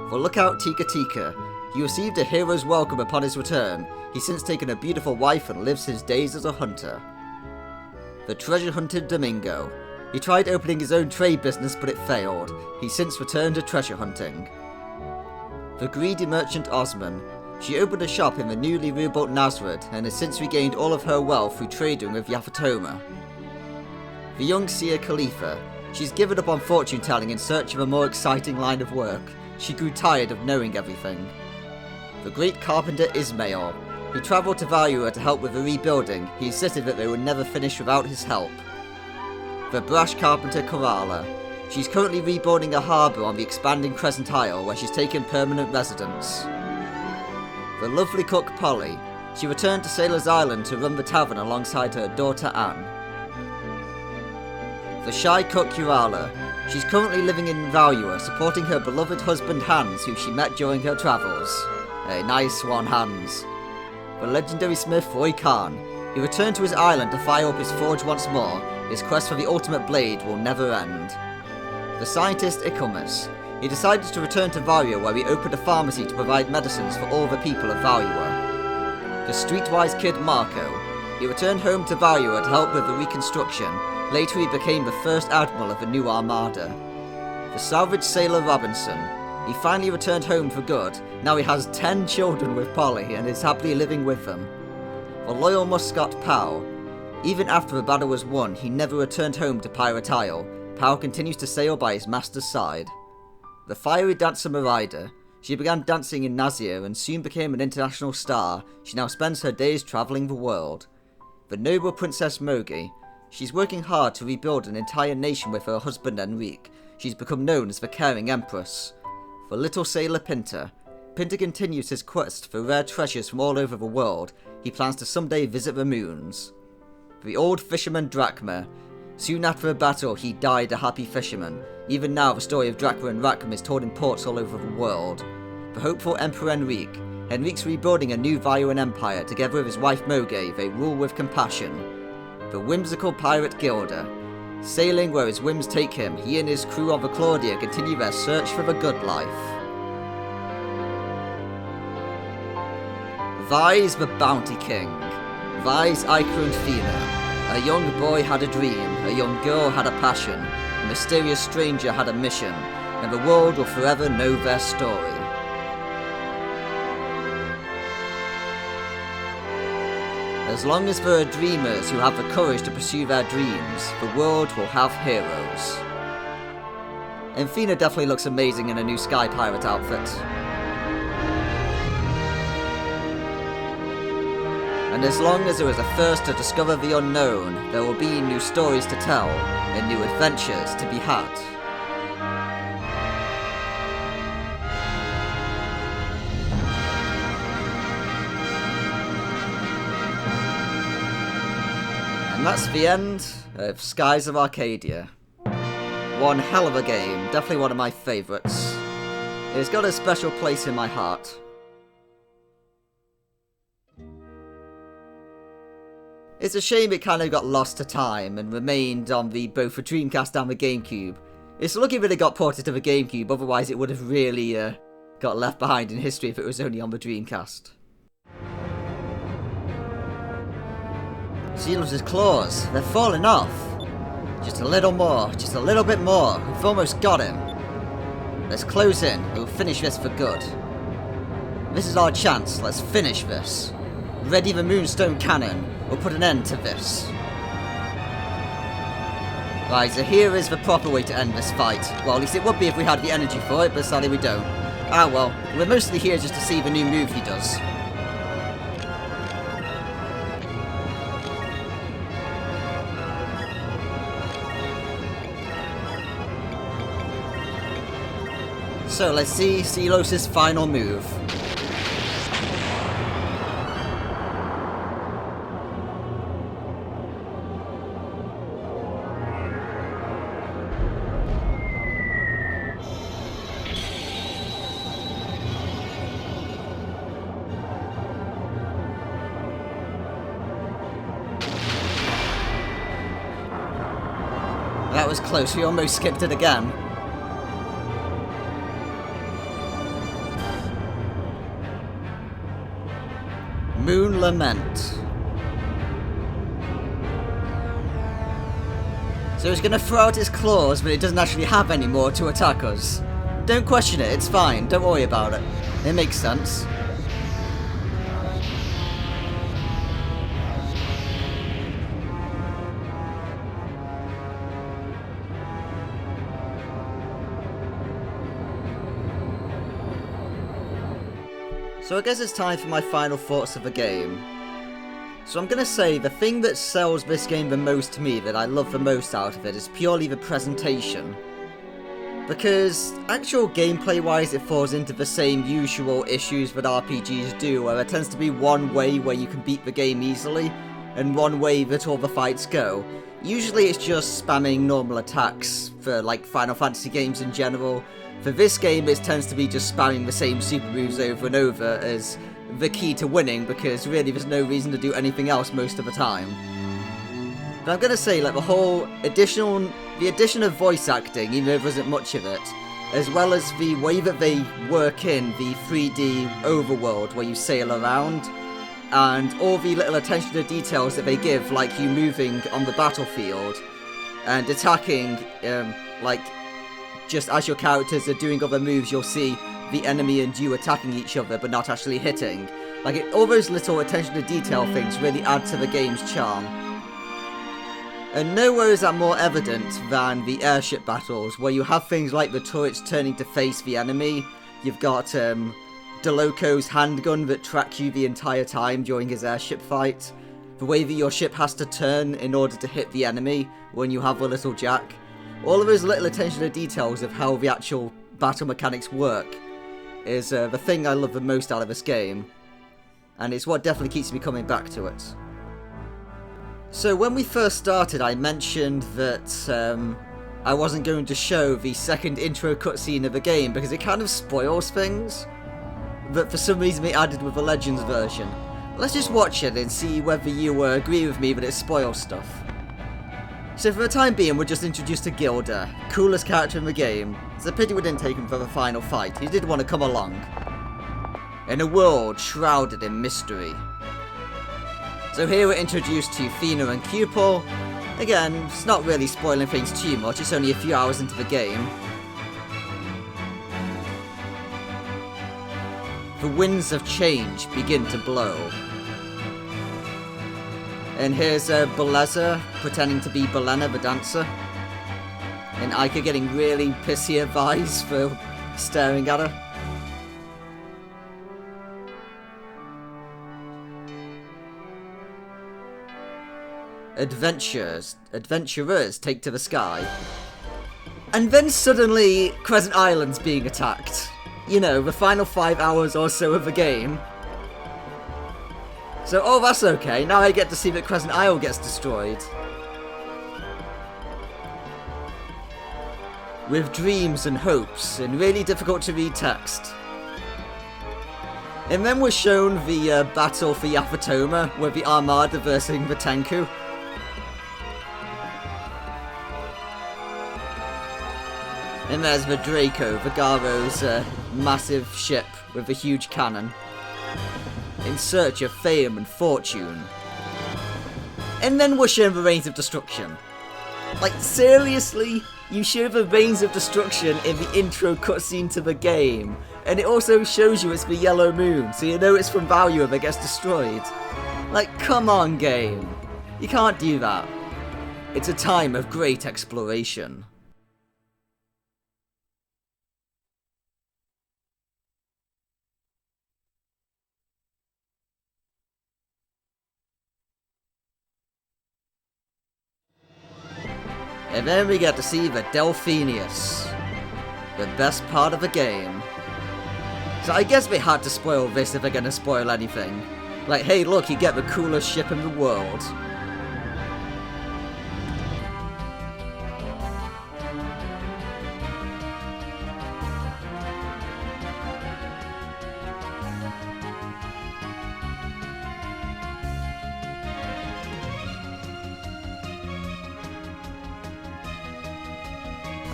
Speaker 1: For lookout Tika Tika. He received a hero's welcome upon his return. He's since taken a beautiful wife and lives his days as a hunter. The treasure-hunted Domingo. He tried opening his own trade business, but it failed. He's since returned to treasure hunting. The greedy merchant Osman. She opened a shop in the newly rebuilt Nazareth and has since regained all of her wealth through trading with Yafatoma. The young seer Khalifa. She's given up on fortune telling in search of a more exciting line of work. She grew tired of knowing everything. The great carpenter Ismail. He travelled to Valua to help with the rebuilding. He insisted that they would never finish without his help. The brash carpenter Kerala. She's currently rebuilding a harbour on the expanding Crescent Isle where she's taken permanent residence. The lovely cook Polly. She returned to Sailor's Island to run the tavern alongside her daughter Anne. The shy cook Urala. She's currently living in Valua, supporting her beloved husband Hans, who she met during her travels. A nice one, Hans. The legendary smith Roy Khan. He returned to his island to fire up his forge once more. His quest for the ultimate blade will never end. The scientist Ikumus. He decided to return to Valua where he opened a pharmacy to provide medicines for all the people of Valua. The streetwise kid Marco. He returned home to Valua to help with the reconstruction. Later he became the first admiral of the new armada. The salvage sailor Robinson. He finally returned home for good. Now he has 10 children with Polly and is happily living with them. The loyal Muscat Pow. Even after the battle was won, he never returned home to Pirate Isle. Pow continues to sail by his master's side. The fiery dancer Marida. She began dancing in Nazir and soon became an international star. She now spends her days travelling the world. The noble Princess Mogi. She's working hard to rebuild an entire nation with her husband Enrique. She's become known as the Caring Empress. The little sailor Pinter. Pinter continues his quest for rare treasures from all over the world. He plans to someday visit the moons. The old fisherman Drachma. Soon after a battle, he died a happy fisherman. Even now, the story of Drachma and Rachma is told in ports all over the world. The hopeful Emperor Enrique. Enrique's rebuilding a new Valuan empire. Together with his wife Moge, they rule with compassion. The whimsical pirate Gilda. Sailing where his whims take him, he and his crew of the Claudia continue their search for the good life. Vyse the Bounty King. Vyse, Iker and Fina. A young boy had a dream, a young girl had a passion. a mysterious stranger had a mission, and the world will forever know their story. As long as there are dreamers who have the courage to pursue their dreams, the world will have heroes. And Fina definitely looks amazing in a new Sky Pirate outfit. And as long as there is a thirst to discover the unknown, there will be new stories to tell, and new adventures to be had. And that's the end of Skies of Arcadia. One hell of a game, definitely one of my favourites. It's got a special place in my heart. It's a shame it kind of got lost to time and remained on both the Dreamcast and the GameCube. It's lucky that it got ported to the GameCube, otherwise it would have really got left behind in history if it was only on the Dreamcast. Zelos' claws, they're falling off. Just a little more, just a little bit more. We've almost got him. Let's close in, we'll finish this for good. This is our chance, let's finish this. Ready the Moonstone Cannon. We'll put an end to this. Right, so here is the proper way to end this fight. Well, at least it would be if we had the energy for it, but sadly we don't. Ah well, we're mostly here just to see the new move he does. So let's see Zelos' final move. That was close, we almost skipped it again. Moon Lament. So he's going to throw out his claws, but it doesn't actually have any more to attack us. Don't question it, it's fine, don't worry about it. It makes sense. So I guess it's time for my final thoughts of the game. So I'm going to say the thing that sells this game the most to me, that I love the most out of it, is purely the presentation. Because actual gameplay wise it falls into the same usual issues that RPGs do, where there tends to be one way where you can beat the game easily, and one way that all the fights go. Usually it's just spamming normal attacks for like Final Fantasy games in general. For this game, it tends to be just spamming the same super moves over and over as the key to winning, because really there's no reason to do anything else most of the time. But I'm gonna say, like, the addition of voice acting, even though there isn't much of it, as well as the way that they work in the 3D overworld where you sail around, and all the little attention to details that they give, like you moving on the battlefield and attacking, like, just as your characters are doing other moves, you'll see the enemy and you attacking each other but not actually hitting. Like, all those little attention to detail things really add to the game's charm. And nowhere is that more evident than the airship battles, where you have things like the turrets turning to face the enemy. You've got DeLoco's handgun that tracks you the entire time during his airship fight. The way that your ship has to turn in order to hit the enemy when you have a little jack. All of those little attention to details of how the actual battle mechanics work is the thing I love the most out of this game. And it's what definitely keeps me coming back to it. So when we first started, I mentioned that I wasn't going to show the second intro cutscene of the game because it kind of spoils things. But for some reason they added with the Legends version. Let's just watch it and see whether you agree with me that it spoils stuff. So for the time being, we're just introduced to Gilda, coolest character in the game. It's a pity we didn't take him for the final fight, he did want to come along. In a world shrouded in mystery. So here we're introduced to Fina and Cupel, Again, it's not really spoiling things too much, it's only a few hours into the game. The winds of change begin to blow. And here's Beleza pretending to be Belena the dancer. And Ica getting really pissy at Vise for staring at her. Adventurers take to the sky. And then suddenly, Crescent Island's being attacked. You know, the final 5 hours or so of the game. So, oh, that's okay. Now I get to see that Crescent Isle gets destroyed. With dreams and hopes, and really difficult to read text. And then we're shown the battle for Yaphatoma, with the Armada versus the Tenku. And there's the Draco, Vigaro's massive ship with a huge cannon. In search of fame and fortune. And then we're shown the Reigns of Destruction. Like, seriously? You show the Reigns of Destruction in the intro cutscene to the game. And it also shows you it's the Yellow Moon, so you know it's from Value if it gets destroyed. Like, come on, game. You can't do that. It's a time of great exploration. And then we get to see the Delphinius. The best part of the game. So I guess they had to spoil this if they're gonna spoil anything. Like, hey look, you get the coolest ship in the world.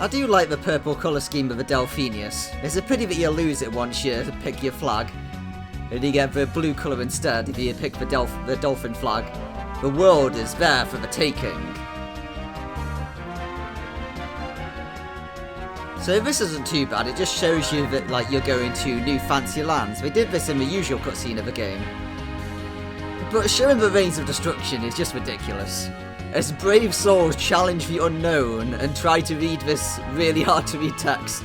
Speaker 1: I do like the purple colour scheme of the Delphinius. It's a pity that you lose it once you pick your flag. And you get the blue colour instead if you pick the dolphin flag. The world is there for the taking. So this isn't too bad, it just shows you that like you're going to new fancy lands. They did this in the usual cutscene of the game. But showing the Reigns of Destruction is just ridiculous. As brave souls challenge the unknown and try to read this really hard to read text.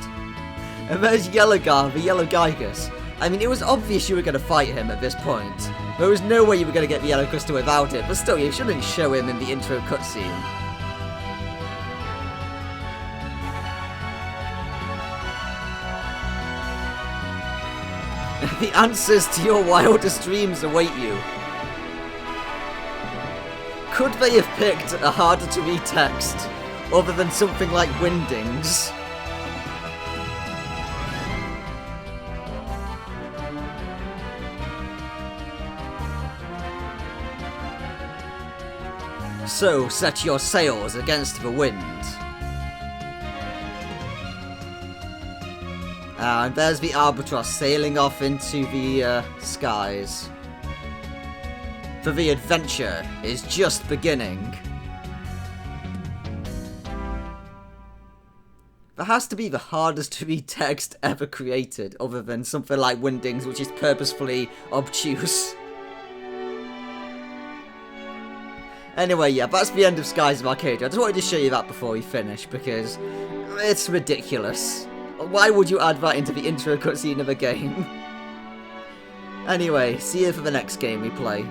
Speaker 1: And there's Yellowgar, the Yellow Gigas. I mean, it was obvious you were going to fight him at this point. There was no way you were going to get the Yellow Crystal without it, but still, you shouldn't show him in the intro cutscene. The answers to your wildest dreams await you. Could they have picked a harder to read text, other than something like Windings? So set your sails against the wind. And there's the Albatross sailing off into the skies. For the adventure is just beginning. That has to be the hardest to read text ever created, other than something like Windings, which is purposefully obtuse. Anyway, yeah, that's the end of Skies of Arcadia. I just wanted to show you that before we finish, because it's ridiculous. Why would you add that into the intro cutscene of a game? Anyway, see you for the next game we play.